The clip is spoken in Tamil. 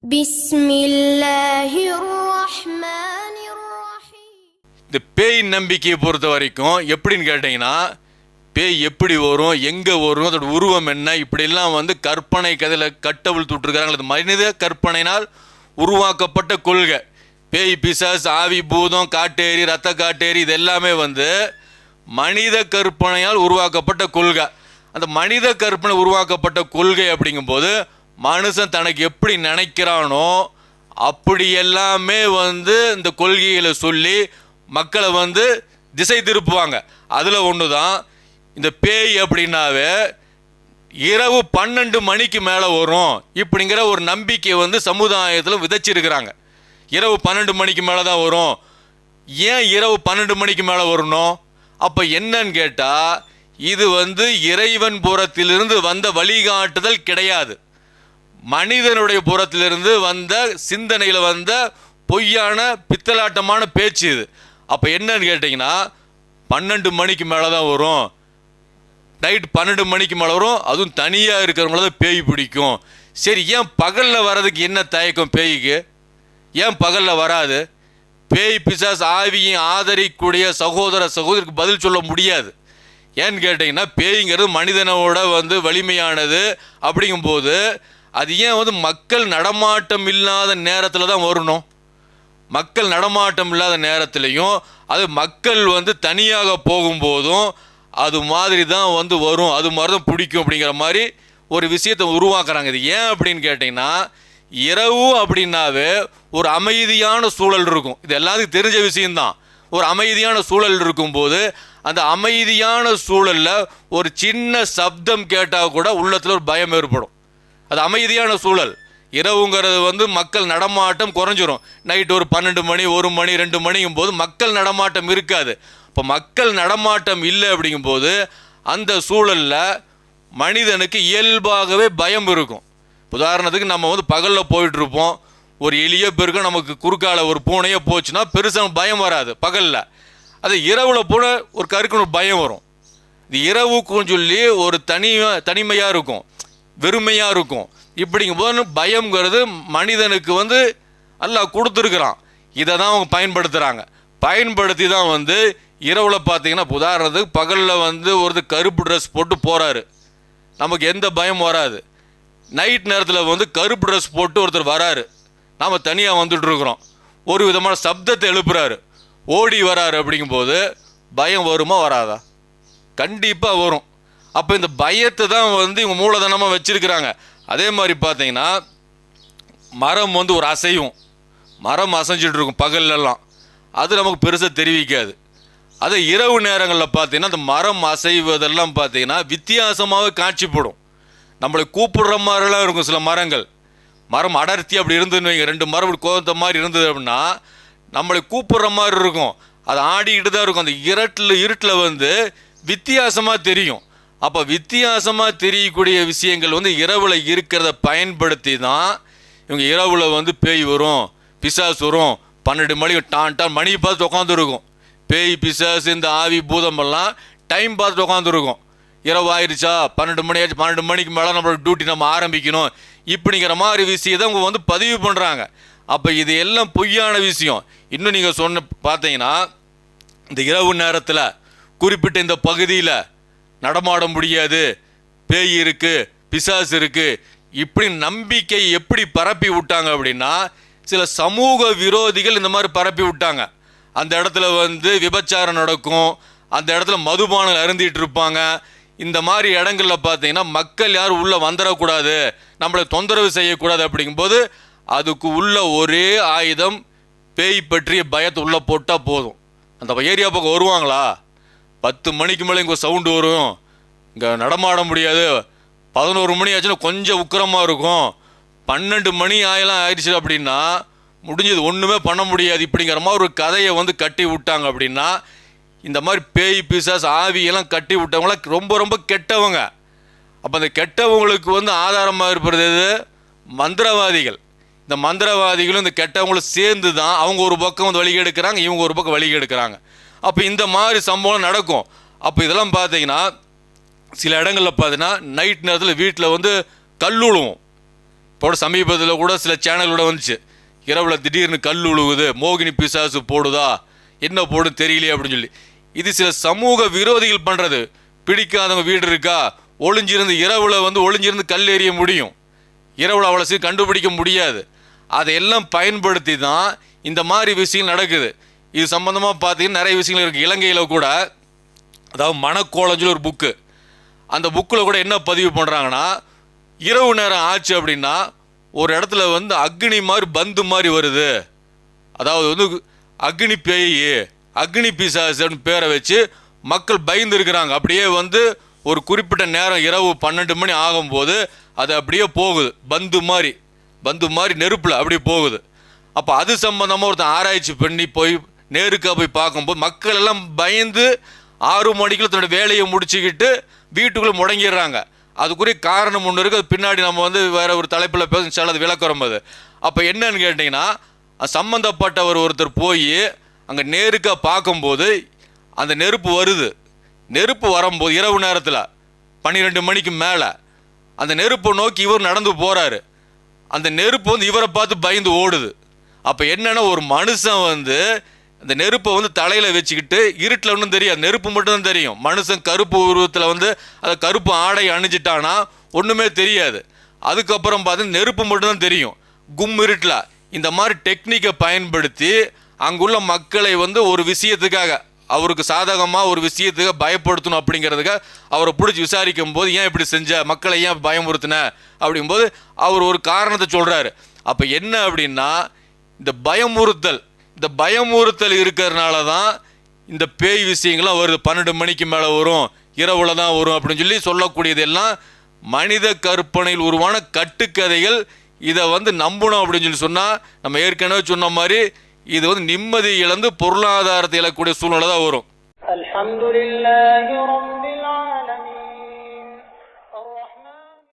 இந்த பேய் நம்பிக்கையை பொறுத்த வரைக்கும் எப்படின்னு கேட்டீங்கன்னா, பேய் எப்படி வரும், எங்கே வரும், அதோட உருவம் என்ன, இப்படிலாம் வந்து கற்பனை கதையில் கட்டவிழ்த்து விட்டுருக்காங்க. அது மனித கற்பனையினால் உருவாக்கப்பட்ட கொள்கை. பேய், பிசாஸ், ஆவி, பூதம், காட்டேரி, ரத்த காட்டேரி, இது எல்லாமே வந்து மனித கற்பனையால் உருவாக்கப்பட்ட கொள்கை. அந்த மனித கற்பனை உருவாக்கப்பட்ட கொள்கை அப்படிங்கும்போது மனுஷன் தனக்கு எப்படி நினைக்கிறானோ அப்படி எல்லாமே வந்து இந்த கொள்கைகளை சொல்லி மக்களை வந்து திசை திருப்புவாங்க. அதில் ஒன்று தான் இந்த பேய் அப்படின்னாவே இரவு 12 மணிக்கு மேலே வரும் இப்படிங்கிற ஒரு நம்பிக்கை வந்து சமுதாயத்தில் விதைச்சிருக்கிறாங்க. இரவு 12 மணிக்கு மேலே தான் வரும். ஏன் இரவு 12 மணிக்கு மேலே வரணும்? அப்போ என்னன்னு கேட்டால், இது வந்து இறைவன் புறத்திலிருந்து வந்த வழிகாட்டுதல் கிடையாது. மனிதனுடைய புறத்திலிருந்து வந்த சிந்தனையில் வந்த பொய்யான பித்தலாட்டமான பேச்சு இது. அப்போ என்னன்னு கேட்டிங்கன்னா, 12 மணிக்கு மேலே தான் வரும், நைட் 12 மணிக்கு மேலே வரும், அதுவும் தனியாக இருக்கிறவங்கள தான் பேய் பிடிக்கும். சரி, ஏன் பகலில் வர்றதுக்கு என்ன தயக்கம் பேய்க்கு? ஏன் பகலில் வராது? பேய், பிசாஸ், ஆவியை ஆதரிக்கக்கூடிய சகோதர சகோதரிக்கு பதில் சொல்ல முடியாது. ஏன்னு கேட்டிங்கன்னா, பேய்ங்கிறது மனிதனோட வந்து வலிமையானது. அப்படிங்கும்போது அது ஏன் வந்து மக்கள் நடமாட்டம் இல்லாத நேரத்தில் தான் வரணும்? மக்கள் நடமாட்டம் இல்லாத நேரத்துலையும் அது மக்கள் வந்து தனியாக போகும்போதும் அது மாதிரி தான் வந்து வரும், அது மாதிரி தான் பிடிக்கும் அப்படிங்கிற மாதிரி ஒரு விஷயத்தை உருவாக்குறாங்க. இது ஏன் அப்படின்னு கேட்டிங்கன்னா, இரவு அப்படின்னாவே ஒரு அமைதியான சூழல் இருக்கும். இது எல்லாத்துக்கும் தெரிஞ்ச விஷயம்தான். ஒரு அமைதியான சூழல் இருக்கும்போது அந்த அமைதியான சூழலில் ஒரு சின்ன சப்தம் கேட்டால் கூட உள்ளத்தில் ஒரு பயம் ஏற்படும். அது அமைதியான சூழல். இரவுங்கிறது வந்து மக்கள் நடமாட்டம் குறைஞ்சிரும். நைட்டு ஒரு 12 மணி, 1 மணி, 2 மணிங்கும் போது மக்கள் நடமாட்டம் இருக்காது. இப்போ மக்கள் நடமாட்டம் இல்லை அப்படிங்கும்போது அந்த சூழலில் மனிதனுக்கு இயல்பாகவே பயம் இருக்கும். உதாரணத்துக்கு நம்ம வந்து பகலில் போயிட்டுருப்போம், ஒரு எலியோ பெருக்க நமக்கு குறுக்கால ஒரு பூனையோ போச்சுன்னா பெருசாக பயம் வராது பகலில். அது இரவில் போன ஒரு கருக்குன்னு பயம் வரும். இது இரவுக்குன்னு சொல்லி ஒரு தனிமையாக இருக்கும், வெறுமையாக இருக்கும். இப்படிங்கும்போது பயம்ங்கிறது மனிதனுக்கு வந்து அல்லாஹ் கொடுத்துருக்குறான். இதை தான் அவங்க பயன்படுத்துகிறாங்க. பயன்படுத்தி தான் வந்து இரவில் பார்த்தீங்கன்னா, உதாரணத்துக்கு பகலில் வந்து ஒருத்தர் கருப்பு ட்ரெஸ் போட்டு போகிறாரு, நமக்கு எந்த பயம் வராது. நைட் நேரத்தில் வந்து கருப்பு ட்ரெஸ் போட்டு ஒருத்தர் வராரு, நாம் தனியாக வந்துட்டுருக்குறோம், ஒரு விதமான சப்தத்தை எழுப்புறாரு, ஓடி வராரு. அப்படிங்கும்போது பயம் வருமா வராதா? கண்டிப்பாக வரும். அப்போ இந்த பயத்தை தான் வந்து இவங்க மூலதனமாக வச்சுருக்கிறாங்க. அதே மாதிரி பார்த்தீங்கன்னா, மரம் வந்து ஒரு அசையும், மரம் அசைஞ்சிட்டு இருக்கும் பகல்லலாம், அது நமக்கு பெருசாக தெரிவிக்காது. அதே இரவு நேரங்களில் பார்த்தீங்கன்னா அந்த மரம் அசைவதெல்லாம் பார்த்தீங்கன்னா வித்தியாசமாகவே காட்சிப்படும். நம்மளை கூப்பிடுற மாதிரிலாம் இருக்கும். சில மரங்கள், மரம் அடர்த்தி அப்படி இருந்துன்னு வைங்க, 2 மரம் இப்படி கோத்த மாதிரி இருந்தது அப்படின்னா நம்மளை கூப்பிடுற மாதிரி இருக்கும். அது ஆடிக்கிட்டு தான் இருக்கும். அந்த இருட்டில் வந்து வித்தியாசமாக தெரியும். அப்போ வித்தியாசமாக தெரியக்கூடிய விஷயங்கள் வந்து இரவில் இருக்கிறத பயன்படுத்தி தான் இவங்க இரவில் வந்து பேய் வரும், பிசாஸ் வரும், 12 மணி டான் மணி பார்த்து உட்காந்துருக்கும். பேய், பிசாஸ், இந்த ஆவி, பூதமெல்லாம் டைம் பார்த்துட்டு உட்காந்துருக்கும். இரவு ஆயிடுச்சா, 12 மணி ஆச்சு, 12 மணிக்கு மேலே நம்மளோட டியூட்டி நம்ம ஆரம்பிக்கணும், இப்படிங்கிற மாதிரி விஷயத்தை அவங்க வந்து பதிவு பண்ணுறாங்க. அப்போ இது எல்லாம் பொய்யான விஷயம். இன்னும் நீங்கள் பார்த்தீங்கன்னா, இந்த இரவு நேரத்தில் குறிப்பிட்ட இந்த பகுதியில் நடமாட முடியாது, பேய் இருக்குது, பிசாஸ் இருக்குது, இப்படி நம்பிக்கை எப்படி பரப்பி விட்டாங்க அப்படின்னா, சில சமூக விரோதிகள் இந்த மாதிரி பரப்பி விட்டாங்க. அந்த இடத்துல வந்து விபச்சாரம் நடக்கும், அந்த இடத்துல மதுபானம் அருந்திட்டு இருப்பாங்க. இந்த மாதிரி இடங்களில் பார்த்தீங்கன்னா மக்கள் யாரும் உள்ளே வந்துடக்கூடாது, நம்மளை தொந்தரவு செய்யக்கூடாது. அப்படிங்கும்போது அதுக்கு உள்ள ஒரே ஆயுதம் பேய் பற்றிய பயத்தை உள்ளே போட்டால் போதும். அந்த ஏரியா பக்கம் வருவாங்களா, 10 மணிக்கு மேலே இங்கே சவுண்டு வரும், இங்கே நடமாட முடியாது, 11 மணி ஆச்சுன்னா கொஞ்சம் உக்கிரமாக இருக்கும், 12 மணி ஆயிடுச்சு அப்படின்னா முடிஞ்சது, ஒன்றுமே பண்ண முடியாது. இப்படிங்கிற மாதிரி ஒரு கதையை வந்து கட்டி விட்டாங்க. அப்படின்னா இந்த மாதிரி பேய், பிசாஸ், ஆவியெல்லாம் கட்டி விட்டவங்களாம் ரொம்ப ரொம்ப கெட்டவங்க. அப்போ அந்த கெட்டவங்களுக்கு வந்து ஆதாரமாக இருப்பது எது? மந்திரவாதிகள். இந்த மந்திரவாதிகளும் இந்த கெட்டவங்களும் சேர்ந்து தான் அவங்க ஒரு பக்கம் வந்து வழிகை எடுக்கிறாங்க, இவங்க ஒரு பக்கம் வழிகை எடுக்கிறாங்க. அப்போ இந்த மாதிரி சம்பவம் நடக்கும். அப்போ இதெல்லாம் பார்த்தீங்கன்னா சில இடங்களில் பார்த்தீங்கன்னா நைட் நேரத்தில் வீட்டில் வந்து கல் விழுவும். இப்போ சமீபத்தில் கூட சில சேனல் கூட வந்துச்சு, இரவில் திடீர்னு கல் உழுகுது, மோகினி பிசாசு போடுதா, என்ன போடுன்னு தெரியலையே அப்படின்னு சொல்லி. இது சில சமூக விரோதிகள் பண்ணுறது. பிடிக்காதவங்க வீடு இருக்கா, ஒளிஞ்சிருந்து இரவில் வந்து ஒளிஞ்சிருந்து கல் எறிய முடியும், இரவில் அவ்வளோ சீக்கிரம் கண்டுபிடிக்க முடியாது. அதையெல்லாம் பயன்படுத்தி தான் இந்த மாதிரி விஷயங்கள் நடக்குது. இது சம்மந்தமாக பார்த்தீங்கன்னா நிறைய விஷயங்கள் இருக்குது. இலங்கையில் கூட, அதாவது மனக்கோலஞ்சு ஒரு புக்கு, அந்த புக்கில் கூட என்ன பதிவு பண்ணுறாங்கன்னா, இரவு நேரம் ஆச்சு அப்படின்னா ஒரு இடத்துல வந்து அக்னி மாதிரி பந்து மாதிரி வருது, அதாவது வந்து அக்னி பேய், அக்னி பிசாசுன்னு பேரை வச்சு மக்கள் பயந்து இருக்கிறாங்க. அப்படியே வந்து ஒரு குறிப்பிட்ட நேரம் இரவு 12 மணி ஆகும்போது அது அப்படியே போகுது, பந்து மாதிரி நெருப்பில் அப்படி போகுது. அப்போ அது சம்பந்தமாக ஒருத்தன் ஆராய்ச்சி பண்ணி போய் நேருக்காக போய் பார்க்கும்போது மக்கள் எல்லாம் பயந்து 6 மணிக்குள்ள தன்னோட வேலையை முடிச்சுக்கிட்டு வீட்டுக்குள்ளே முடங்கிடுறாங்க. அதுக்குரிய காரணம் ஒன்று இருக்குது. அது பின்னாடி நம்ம வந்து வேற ஒரு தலைப்பில் பேச அது விளக்குறோம். அது அப்போ என்னன்னு கேட்டிங்கன்னா, சம்மந்தப்பட்டவர் ஒருத்தர் போய் அங்கே நேருக்காக பார்க்கும்போது அந்த நெருப்பு வருது. நெருப்பு வரும்போது இரவு நேரத்தில் 12 மணிக்கு மேலே அந்த நெருப்பை நோக்கி இவர் நடந்து போகிறாரு. அந்த நெருப்பு வந்து இவரை பார்த்து பயந்து ஓடுது. அப்போ என்னென்னா, ஒரு மனுஷன் வந்து அந்த நெருப்பை வந்து தலையில் வச்சுக்கிட்டு இருட்டில் ஒன்றும் தெரியாது, நெருப்பு மட்டும்தான் தெரியும். மனுஷன் கருப்பு உருவத்தில் வந்து அதை கருப்பு ஆடை அணிஞ்சிட்டானா ஒன்றுமே தெரியாது. அதுக்கப்புறம் பார்த்து நெருப்பு மட்டும்தான் தெரியும் கும் இருட்டில். இந்த மாதிரி டெக்னிக்கை பயன்படுத்தி அங்குள்ள மக்களை வந்து ஒரு விஷயத்துக்காக, அவருக்கு சாதகமாக ஒரு விஷயத்துக்காக பயப்படுத்தணும் அப்படிங்கிறதுக்காக அவரை பிடிச்சி விசாரிக்கும் போது, ஏன் இப்படி செஞ்ச, மக்களை ஏன் பயமுறுத்தின அப்படிங்கும்போது அவர் ஒரு காரணத்தை சொல்கிறாரு. அப்போ என்ன அப்படின்னா, இந்த பயமுறுத்தல் இருக்கிறதுனால தான் இந்த பேய் விஷயங்கள்லாம் வருது. 12 மணிக்கு மேலே வரும், இரவுல தான் வரும் அப்படின்னு சொல்லி சொல்லக்கூடியதெல்லாம் மனித கற்பனையில் உருவான கட்டுக்கதைகள். இதை வந்து நம்பணும் அப்படின்னு சொல்லி சொன்னால், நம்ம ஏற்கனவே சொன்ன மாதிரி இது வந்து நிம்மதி இழந்து பொருளாதாரத்தை இழக்கக்கூடிய சூழ்நிலை தான் வரும்.